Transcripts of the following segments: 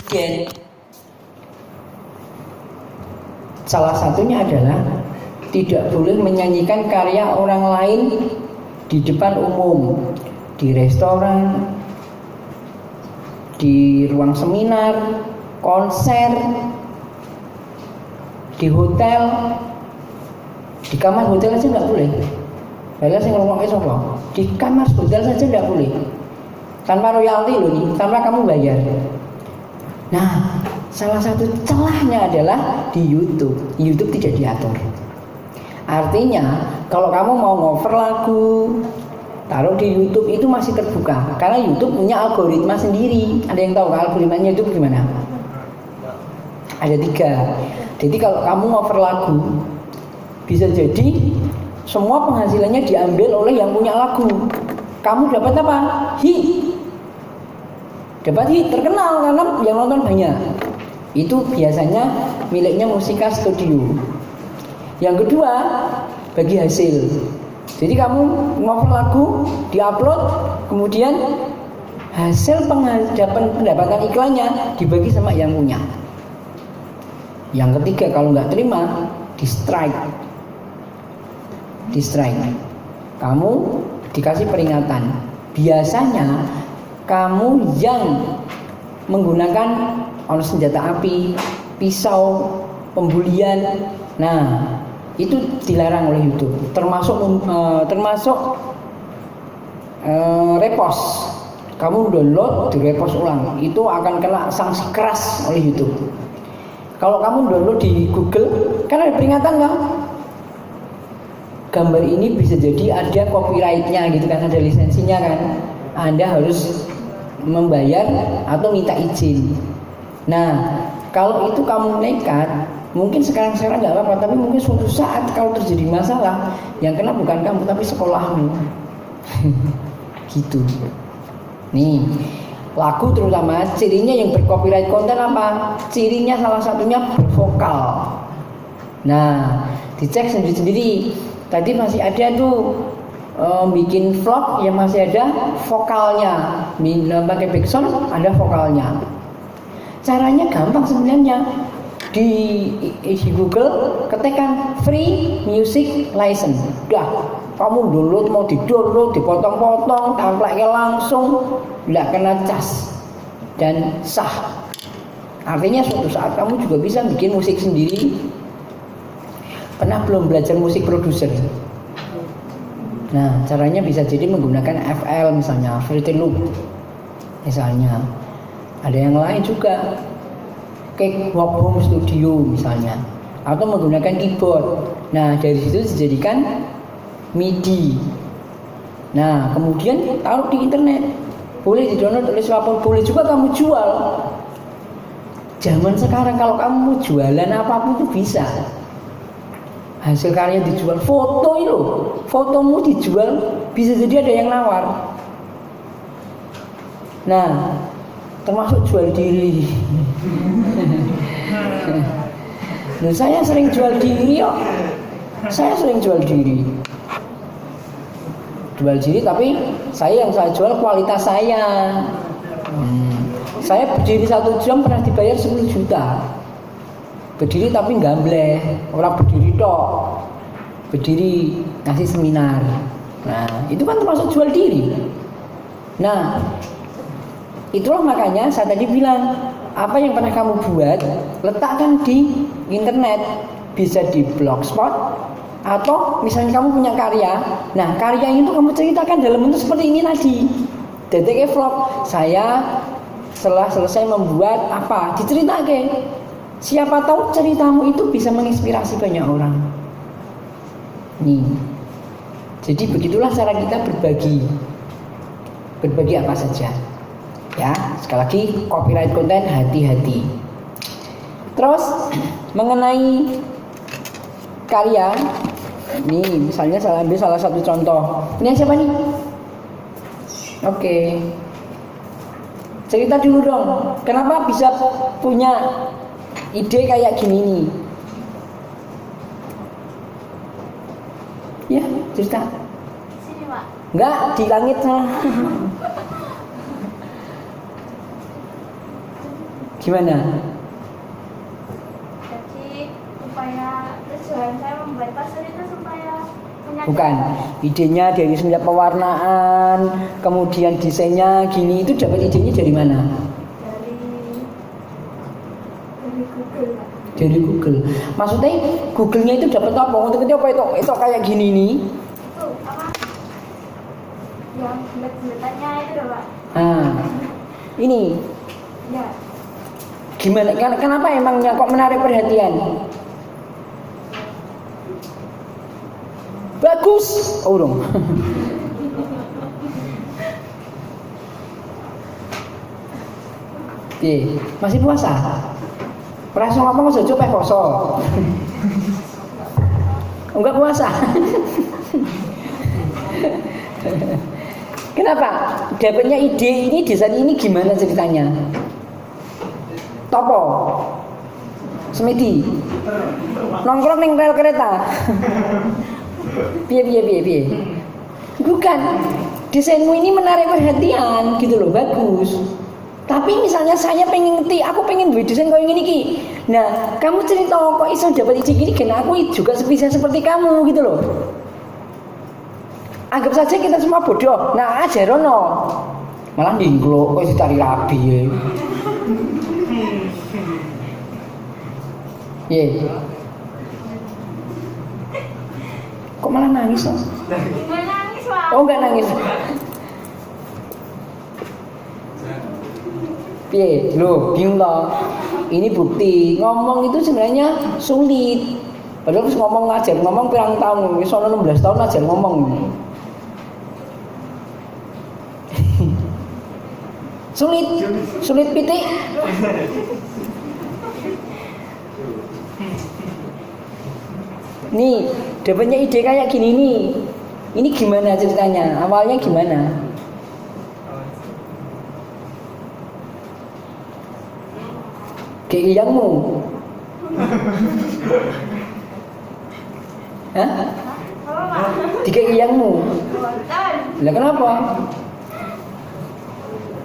presiden. Salah satunya adalah tidak boleh menyanyikan karya orang lain di depan umum, di restoran, di ruang seminar, konser, di hotel, di kamar hotel aja nggak boleh. Padahal saya ngomongnya sopo, di kamar hotel saja nggak boleh, tanpa royalti loh nih, tanpa kamu bayar. Nah, salah satu celahnya adalah di YouTube. YouTube tidak diatur. Artinya, kalau kamu mau ngover lagu, taruh di YouTube itu masih terbuka. Karena YouTube punya algoritma sendiri. Ada yang tahu algoritmanya YouTube gimana? Ada 3. Jadi kalau kamu ngover lagu, bisa jadi semua penghasilannya diambil oleh yang punya lagu. Kamu dapat apa? Hit. Dapat hit, terkenal karena yang nonton banyak. Itu biasanya miliknya Musika Studio. Yang kedua, bagi hasil. Jadi kamu ngover lagu, diupload, kemudian hasil pendapatan iklannya dibagi sama yang punya. Yang ketiga, kalau nggak terima, di strike. Kamu dikasih peringatan. Biasanya kamu yang menggunakan senjata api, pisau, pembulian, nah itu dilarang oleh YouTube. Termasuk repost. Kamu download, direpost ulang, itu akan kena sanksi keras oleh YouTube. Kalau kamu download di Google, kan ada peringatan kan? Gambar ini bisa jadi ada copyrightnya gitu kan, ada lisensinya kan. Anda harus membayar atau minta izin. Nah, kalau itu kamu nekat, mungkin sekarang nggak apa-apa, tapi mungkin suatu saat kalau terjadi masalah, yang kena bukan kamu tapi sekolahmu. Gitu. Nih, lagu terutama cirinya yang bercopyright konten apa? Cirinya salah satunya bervokal. Nah, dicek sendiri-sendiri. Tadi masih ada tuh bikin vlog yang masih ada vokalnya, pakai backsound ada vokalnya. Caranya gampang sebenarnya. Di Google ketikkan free music license. Udah, kamu download, mau di-download, dipotong-potong, template langsung, nggak kena cas dan sah. Artinya suatu saat kamu juga bisa bikin musik sendiri. Pernah belum belajar musik produser? Nah, caranya bisa jadi menggunakan FL misalnya, Fruity Loop misalnya. Ada yang lain juga, kayak Walk Home Studio misalnya, atau menggunakan keyboard. Nah, dari situ dijadikan MIDI. Nah, kemudian taruh di internet. Boleh di-download oleh siapapun, boleh juga kamu jual. Zaman sekarang kalau kamu mau jualan apapun itu bisa. Hasil karya dijual, foto itu, fotomu dijual, bisa jadi ada yang nawar. Nah, termasuk jual diri. Nah, saya sering jual diri kok. Jual diri tapi yang saya jual kualitas saya. Saya berdiri 1 jam pernah dibayar 10 juta. Berdiri tapi gambleh, orang berdiri tok. Berdiri ngasih seminar. Nah, itu kan termasuk jual diri. Nah, itulah makanya saya tadi bilang, apa yang pernah kamu buat, letakkan di internet. Bisa di blogspot, atau misalnya kamu punya karya. Nah, karya itu kamu ceritakan dalam bentuk seperti ini tadi. DTK vlog, saya setelah selesai membuat apa, diceritakan. Siapa tahu ceritamu itu bisa menginspirasi banyak orang. Nih, jadi begitulah cara kita berbagi apa saja. Ya, sekali lagi copyright konten hati-hati. Terus mengenai karya, ini misalnya saya ambil salah satu contoh. Ini siapa nih? Oke. Cerita dulu dong, kenapa bisa punya ide kayak gini nih? Ya, cerita. Sini, Pak. Enggak, di langit sana. Gimana? Jadi supaya tujuan saya membuat pasar itu supaya punya Bukan, idenya dari semenjak pewarnaan, kemudian desainnya gini, itu dapat idenya dari mana? dari Google, Pak. Dari Google. Maksudnya Google-nya itu dapat apa? Untuk itu apa itu? Itu kayak gini nih. Itu apa? Yang bulet-buletannya itu loh, Pak. Nah, ini Ya, gimana? Kenapa emangnya kok menarik perhatian? Bagus. Oh dong. Masih puasa? Perasa ngomong aja coba poso. Enggak puasa. Kenapa? Dapatnya ide ini desain ini gimana ceritanya? Topo, semedi, nongkrong neng rel kereta. Piye. Bukan, desainmu ini menarik perhatian gitu loh, bagus. Tapi misalnya saya pengen ngerti, aku pengen buat desain kayak gini ki. Nah, kamu cerita kok iso dapat ide gini, karena aku juga bisa seperti kamu gitu loh. Anggap saja kita semua bodoh. Nah, ajarono. Malah ninglo kok ditari rabi ya. Kok malah nangis loh? menangis, Pak. Oh enggak nangis. Piye? Loh, bingung toh. Ini bukti ngomong itu sebenarnya sulit. Padahal terus ngomong pirang tahun, wis 16 tahun ajar ngomong. Sulit pitik. Nih, dapatnya ide kayak gini nih. Ini gimana ceritanya? Awalnya gimana? Kayak iyangmu. Hah? Apa, Pak? Tiga iyangmu. Boten. Lah kenapa?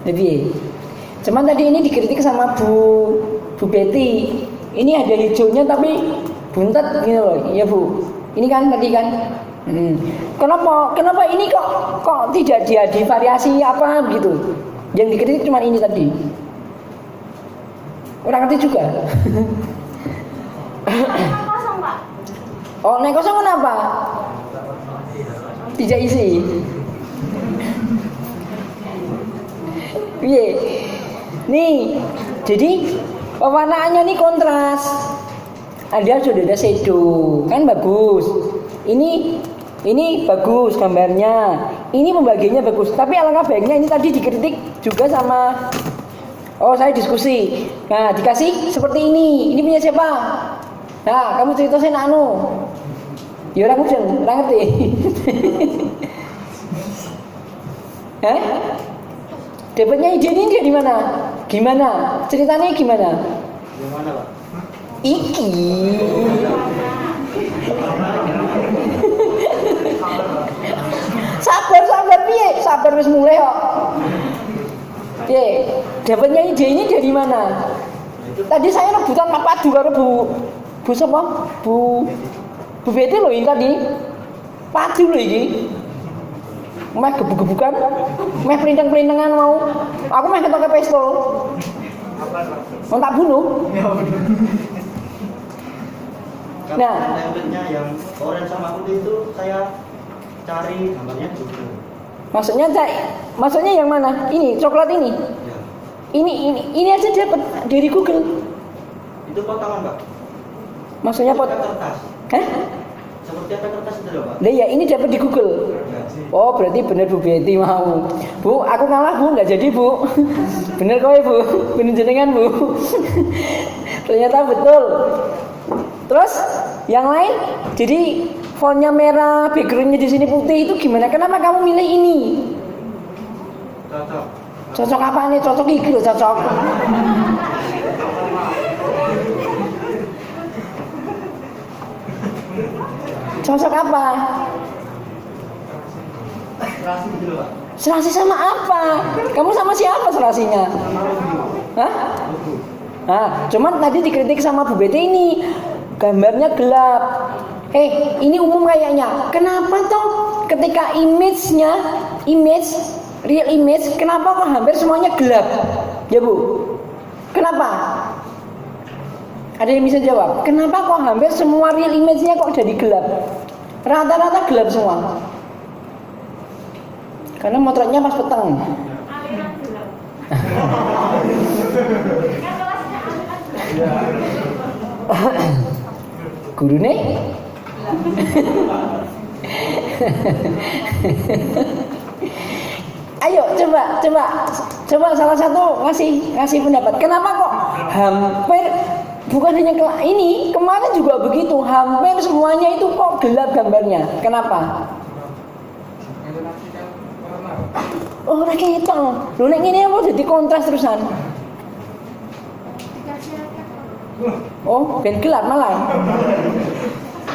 Lebih. Cuman tadi ini dikritik sama Bu Betty. Ini ada hijaunya tapi buntet gitu loh. Iya Bu. Ini kan tadi kan. Kenapa ini kok tidak dia divariasi apa gitu? Yang dikritik cuma ini tadi. Orang ngerti juga. Emang kosong, Pak. Oh, naik kosong kenapa? Tidak isi. Iya. Nih, jadi pewarnaannya nih kontras. Ada sudah ada shadow, kan bagus. Ini bagus gambarnya. Ini pembagiannya bagus. Tapi alangkah baiknya ini tadi dikritik juga sama. Oh, saya diskusi. Nah, dikasih seperti ini. Ini punya siapa? Nah, kamu cerita saya anu. Ya orang mudeng, orang ngerti. Hah? Dapatnya ide ini dari mana? Gimana? Ceritanya gimana? Gimana, Pak? Iki. Sabar piye? Sabar wis mulai kok. Piye? Dapatnya ide ini dari mana? Tadi saya rebutan padu karo Bu sapa? Bu Betty loh ini tadi. Padu loh ini. Meh gebuk-gebukan, meh pelintang-pelintangan mau. Aku meh ketoknya pistol. Mau tak bunuh. Nah, Template-nya yang orange sama putih itu saya cari gambarnya di Google. Maksudnya yang mana? Ini coklat ini. Ya. Ini aja dapat dari Google. Itu potongan, Pak. Maksudnya Seperti kertas. Hah? Seperti apa kertas itu loh, Pak? Nah ya ini dapat di Google. Ya. Oh berarti bener Bu Betty mau. Bu, aku ngalah Bu, nggak jadi Bu. Bener kowe Bu, bener jenengan Bu. Ternyata betul. Terus yang lain, jadi fontnya merah, backgroundnya di sini putih itu gimana? Kenapa kamu milih ini? Cocok. Cocok apa nih? Cocok iki loh, cocok. Cocok apa? Serasi gitu loh, Pak. Serasi sama apa? Kamu sama siapa serasinya? Sama logo. Hah? Logo. Nah, cuman tadi dikritik sama Bu Betty ini gambarnya gelap. Ini umum kayaknya. Kenapa toh ketika real image, kenapa kok hampir semuanya gelap? Ya Bu, kenapa? Ada yang bisa jawab? Kenapa kok hampir semua real image-nya kok jadi gelap? Rata-rata gelap semua. Karena motretnya pas petang. Aliran gelap. Kan kelasnya aliran gelap. Gurune? Ayo coba salah satu ngasih pendapat. Kenapa kok hampir bukan hanya ini, kemarin juga begitu, hampir semuanya itu kok gelap gambarnya. Kenapa? Oh, lagi itu. Lu nek ngene apa jadi kontras terusan? Dikasih rakyat. Oh, ben gelap malah.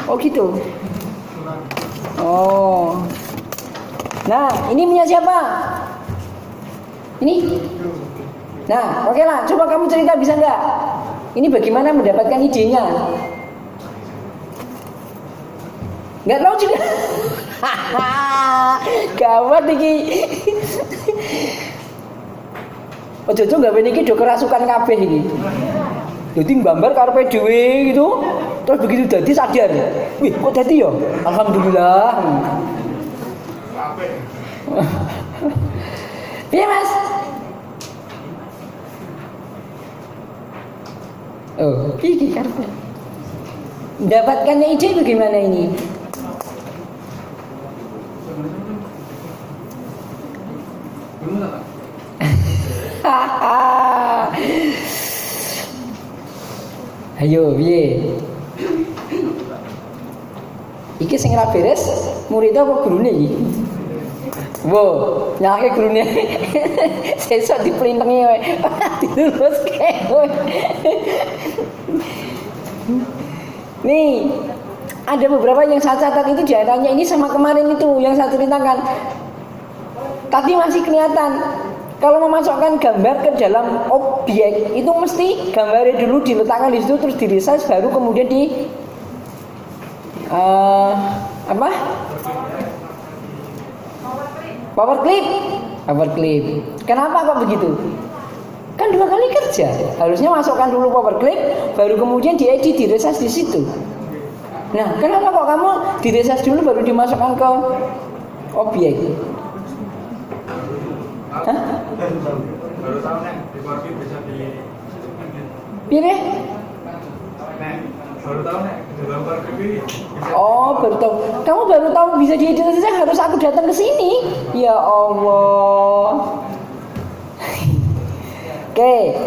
Oh gitu. Oh. Nah, ini punya siapa? Ini? Nah, oke lah. Coba kamu cerita bisa nggak? Ini bagaimana mendapatkan idenya? Nggak tahu juga. Gawat iki. Ojo nggak iki do kerasukan kabeh iki. Jadi gambar karepe dhewe gitu. Terus begitu jadi sadar. Wih, kok jadi ya? Alhamdulillah. Iya, Mas. Oh, iki karepe. Mendapatkannya ide bagaimana ini? Ayo, piye? Iki sing ra beres, muridnya apa gurune iki? Wo, nyake gurune. Sesuk diplintengi wae. Diluruske kowe. Nih, ada beberapa yang saya catat itu diantaranya ini sama kemarin itu yang saya ceritakan. Tadi masih kelihatan. Kalau memasukkan gambar ke dalam objek itu mesti gambarnya dulu diletakkan di situ terus diresize baru kemudian di power clip. Kenapa kok begitu? Kan 2 kali kerja. Harusnya masukkan dulu power clip baru kemudian diedit diresize di situ. Nah, kenapa kok kamu diresize dulu baru dimasukkan ke objek? Hah? Baru tahu nek di Barbie bisa di Pilih? baru tahu nek di dalam Barbie bisa. Oh, baru tahu. Kamu baru tahu bisa diedit saja harus aku datang ke sini. Ya Allah. Oke.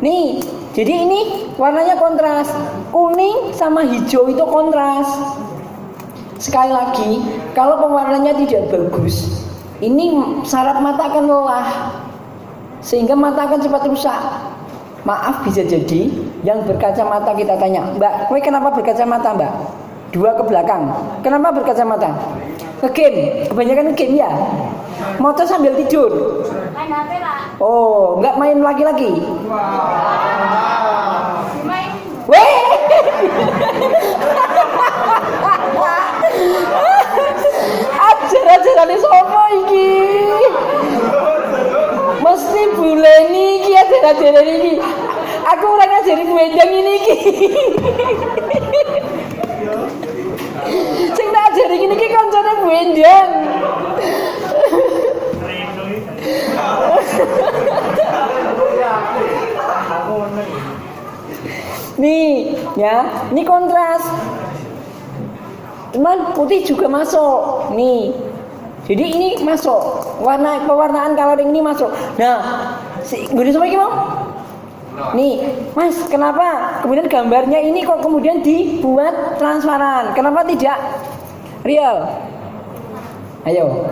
Nih, jadi ini warnanya kontras. Kuning sama hijau itu kontras. Sekali lagi, kalau pewarnanya tidak bagus, ini saraf mata akan lelah sehingga mata akan cepat rusak. Maaf, bisa jadi yang berkacamata kita tanya, Mbak, kowe kenapa berkacamata, Mbak? 2 ke belakang. Kenapa berkacamata? Game, kebanyakan game ya. Motor sambil tidur. Main HP lah. Oh, nggak main lagi-lagi. Main. Weh. Ajar-ajarane sapa iki? Mesti buleni iki ajar-ajarane iki. Aku ora ngajari bendang ini iki. Sing tak ajari ngene iki kancane bendang. Nih, ya, ini kontras. Cuman putih juga masuk. Nih. Jadi ini masuk. Pewarnaan coloring ini masuk. Nah, gini semua ini mau? Nih, Mas, kenapa kemudian gambarnya ini kok kemudian dibuat transparan? Kenapa tidak real? Ayo.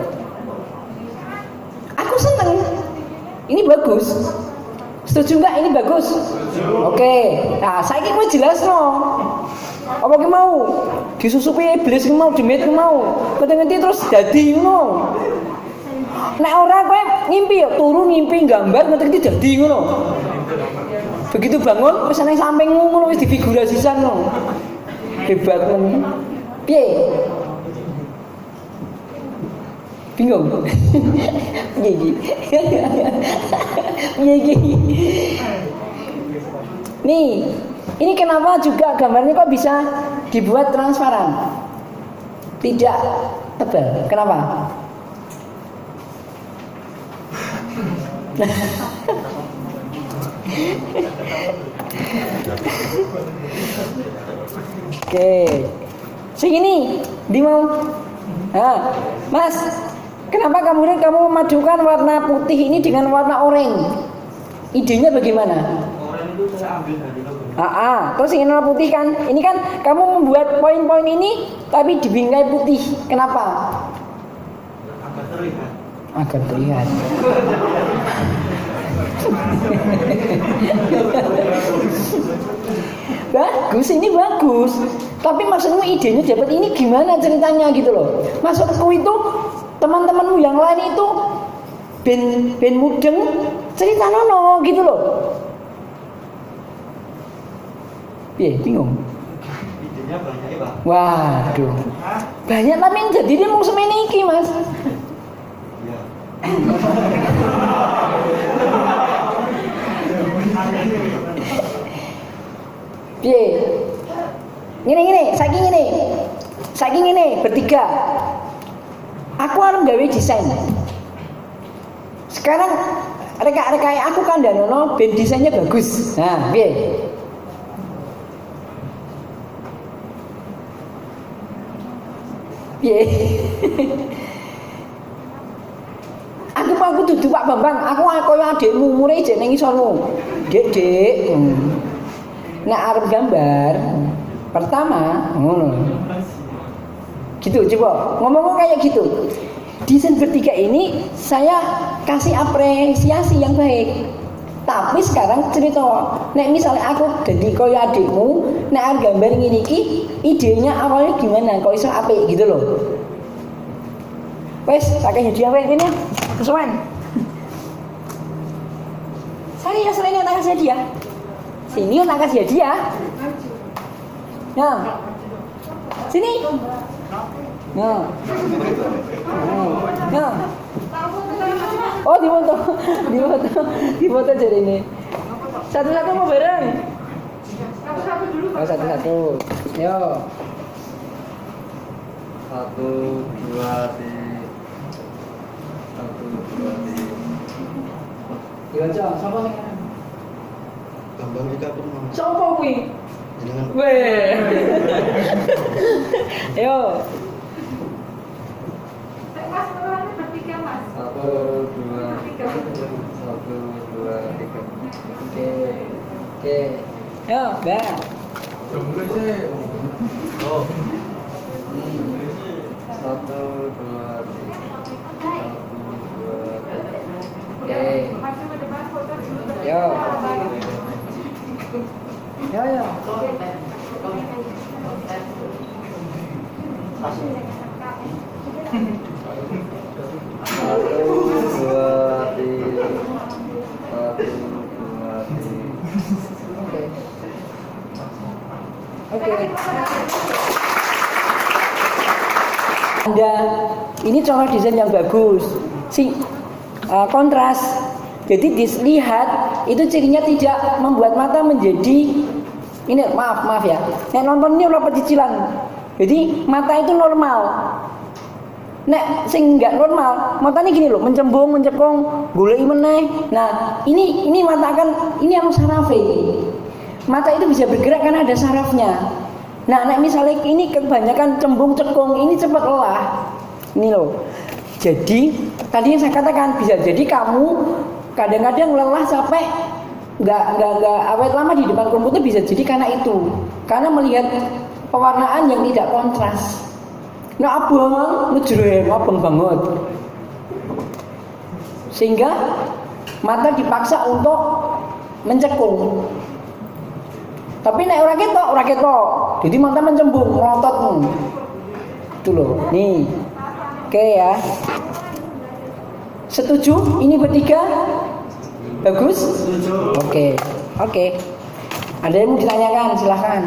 Aku seneng. Ini bagus. Setuju nggak ini bagus? Oke. Nah, saya ini jelas no. Apa ki mau? Disusupi iblis ki mau, demit ki mau. Ketengeti terus dadi ngono. Nek ora kowe ngimpi ya turu ngimpi gambar ngerti dadi ngono. Begitu bangun wis nang sampingmu ngono wis difigurasisan ngono. Hebat men. Piye? Bingung. Piye iki? Piye iki? Nih, ini kenapa juga gambarnya kok bisa dibuat transparan? Tidak tebal. Kenapa? Oke. Segini, di mau. Nah, Mas, kenapa kamu memadukan warna putih ini dengan warna oranye? Idenya bagaimana? Orang itu saya ambil dari logo. Terus ingin warna putih kan? Ini kan kamu membuat poin-poin ini tapi dibingkai putih. Kenapa? Agar terlihat. Agar terlihat. Bagus, ini bagus. Tapi maksudmu idenya dapat ini gimana ceritanya gitu loh. Maksudku itu teman-temanmu yang lain itu ben mudeng cerita nono gitu loh. Bingung. Idenya banyak ya Pak. Waduh. Banyak tapi jadi dia mau semene iki, Mas. Iya. Piye? Ngene, saiki ngene bertiga. Aku arep gawe desain. Sekarang reka-rekai aku kan danono ben desainnya bagus. Nah, piye? Piye? Aku dudu Pak Bambang, aku koyo adikmu umure jek ning isonmu. Dek. Nek arep gambar, pertama ngono. Gitu coba. Ngomong kayak gitu. Desain bertiga ini saya kasih apresiasi yang baik. Tapi sekarang cerita, nek misalnya aku jadi koyo adikmu, nek arep gambar ngene iki, idenya awalnya gimana? Kok iso apik gitu loh. Wes, pakai hadiah wae kene. Kesuwen. Saya selain tak kasih hadiah. Sini tak kasih hadiah. Nah. Sini. Nah. Nah. Oh, di foto jadi ini. Satu-satu mau bareng. Oh, satu-satu. Yo. 1, 2, 3. 1, 2, 3. Diwaca, sapa sing Bambang Eka Purnomo. sapa kuwi? Jenengan. Weh. Yo. Mas, orangnya bertiga Mas. 1, 2, 3. Oke. Yo, Mbak. Jumlah sih. Oh. 1, 2, 3. Oke. Masuk ke depan foto dulu. Yo. Yo. Oke. Anda ini contoh desain yang bagus. Kontras. Jadi dilihat itu cirinya tidak membuat mata menjadi ini maaf ya. Nek nonton ini ora pecicilan. Jadi mata itu normal. Nek sing enggak normal, matanya gini loh, mencembung, mencekung, goleki meneh. Nah, ini mata kan ini yang saraf ini. Mata itu bisa bergerak karena ada sarafnya. Nah, nek misalnya ini kebanyakan cembung, cekung, ini cepat lelah. Ini loh. Jadi, tadi yang saya katakan bisa jadi kamu kadang-kadang lelah capek nggak awet lama di depan komputer bisa jadi karena itu, karena melihat pewarnaan yang tidak kontras. Nah abang ngejreng abang banget sehingga mata dipaksa untuk mencekung. Tapi nek ora ketok jadi mata mencembung melotot itu loh. Nih oke ya, setuju ini bertiga? Bagus? Setuju. Oke. Oke. Ada yang mau ditanyakan, silahkan.